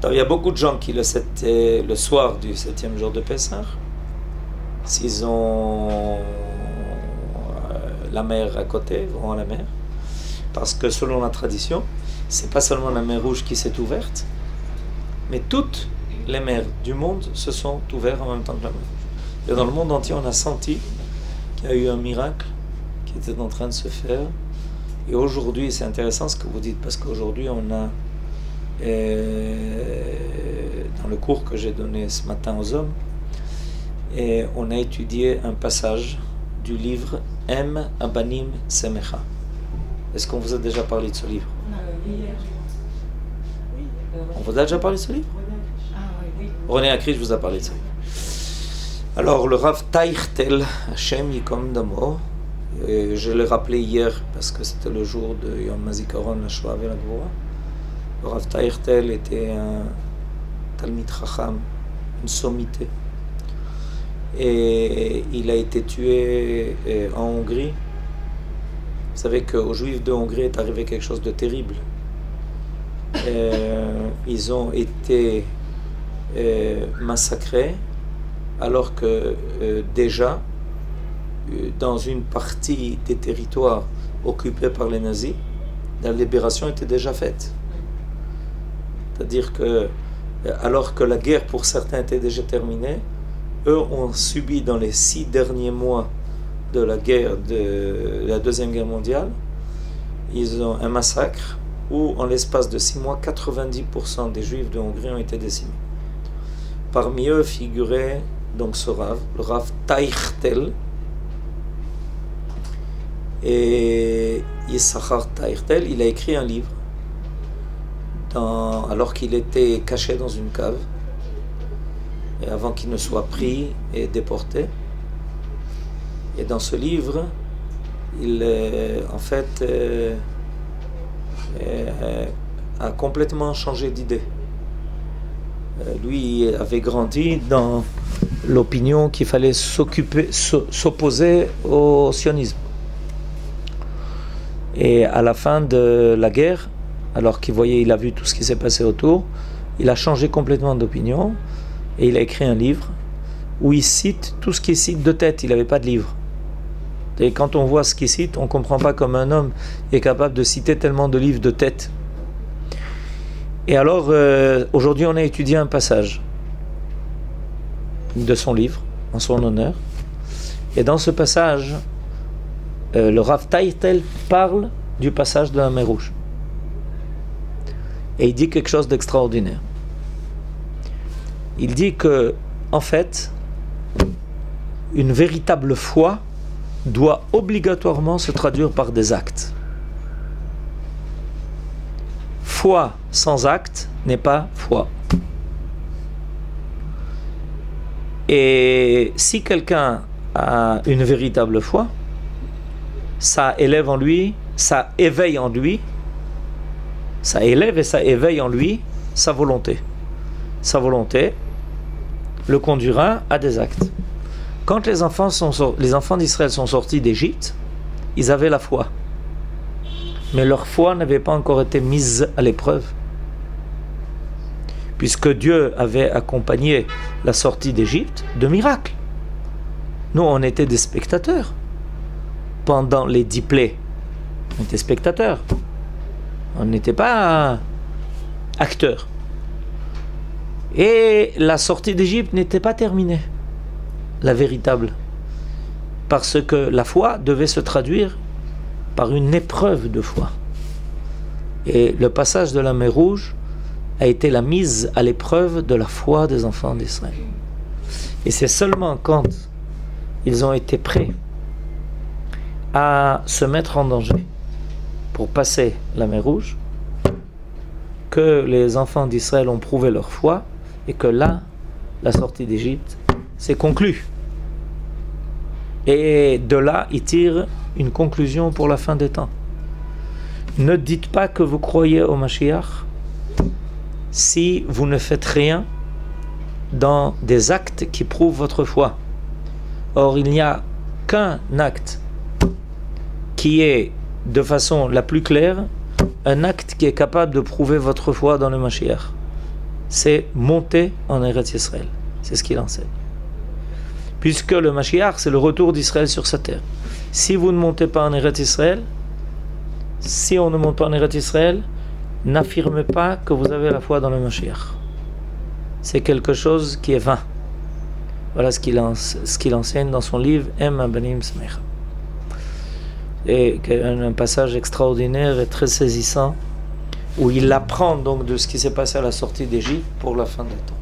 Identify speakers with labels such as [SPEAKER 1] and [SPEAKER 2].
[SPEAKER 1] Alors, il y a beaucoup de gens qui, le soir du 7e jour de Pessah, s'ils ont la mer à côté, vont à la mer. Parce que selon la tradition, c'est pas seulement la mer Rouge qui s'est ouverte, mais toutes les mers du monde se sont ouvertes en même temps que la mer Rouge. Et dans le monde entier, on a senti qu'il y a eu un miracle qui était en train de se faire. Et aujourd'hui, c'est intéressant ce que vous dites, parce qu'aujourd'hui, on a, dans le cours que j'ai donné ce matin aux hommes, et on a étudié un passage du livre Em Abanim Semecha. Est-ce qu'on vous a déjà parlé de ce livre? On vous a déjà parlé de ce livre? René Akrish vous a parlé de ce livre. Alors, le Rav Teichtel, Hashem Yikom Damo, je l'ai rappelé hier parce que c'était le jour de Yom Hazikaron, la Shoah et la Gvura. Le Rav Teichtel était un Talmid Chacham, une sommité. Et il a été tué en Hongrie. Vous savez qu'aux Juifs de Hongrie est arrivé quelque chose de terrible. Ils ont été massacrés alors que déjà, dans une partie des territoires occupés par les nazis, la libération était déjà faite. C'est-à-dire que, alors que la guerre pour certains était déjà terminée, eux ont subi dans les 6 derniers mois de la guerre de la Deuxième Guerre mondiale, ils ont un massacre où en l'espace de 6 mois, 90% des Juifs de Hongrie ont été décimés. Parmi eux figurait donc ce Rav, le Rav Teichtel, et Yissachar Teichtel, il a écrit un livre alors qu'il était caché dans une cave, et avant qu'il ne soit pris et déporté. Et dans ce livre, il en fait a complètement changé d'idée. Lui avait grandi dans l'opinion qu'il fallait s'opposer au sionisme. Et à la fin de la guerre, alors qu'il voyait, il a vu tout ce qui s'est passé autour, il a changé complètement d'opinion et il a écrit un livre où il cite tout ce qu'il cite de tête. Il n'avait pas de livre. Et quand on voit ce qu'il cite, on ne comprend pas comme un homme est capable de citer tellement de livres de tête. Et alors, aujourd'hui, on a étudié un passage de son livre, en son honneur. Et dans ce passage, le Rav Teichtel parle du passage de la mer Rouge. Et il dit quelque chose d'extraordinaire. Il dit que, en fait, une véritable foi doit obligatoirement se traduire par des actes. Foi sans acte n'est pas foi. Et si quelqu'un a une véritable foi, ça élève en lui, ça éveille en lui, ça élève et ça éveille en lui sa volonté. Sa volonté le conduira à des actes. Quand les enfants d'Israël sont sortis d'Égypte, ils avaient la foi. Mais leur foi n'avait pas encore été mise à l'épreuve. Puisque Dieu avait accompagné la sortie d'Égypte de miracles. Nous, on était des spectateurs. Pendant les 10 plaies, on était spectateurs. On n'était pas acteurs. Et la sortie d'Égypte n'était pas terminée. La véritable. Parce que la foi devait se traduire par une épreuve de foi. Et le passage de la mer Rouge a été la mise à l'épreuve de la foi des enfants d'Israël. Et c'est seulement quand ils ont été prêts à se mettre en danger pour passer la mer Rouge que les enfants d'Israël ont prouvé leur foi et que là, la sortie d'Égypte s'est conclue. Et de là, ils tirent une conclusion pour la fin des temps. Ne dites pas que vous croyez au Mashiach si vous ne faites rien dans des actes qui prouvent votre foi. Or, il n'y a qu'un acte qui est, de façon la plus claire, un acte qui est capable de prouver votre foi dans le Mashiach. c'est monter en Eretz Israël. C'est ce qu'il enseigne. Puisque le Mashiach, c'est le retour d'Israël sur sa terre. Si vous ne montez pas en Eretz Israël, si on ne monte pas en Eretz Israël, n'affirmez pas que vous avez la foi dans le Mashiach. C'est quelque chose qui est vain. Voilà ce qu'il enseigne dans son livre Em Abanim Smecha. Et un passage extraordinaire et très saisissant où il apprend donc de ce qui s'est passé à la sortie d'Égypte pour la fin des temps.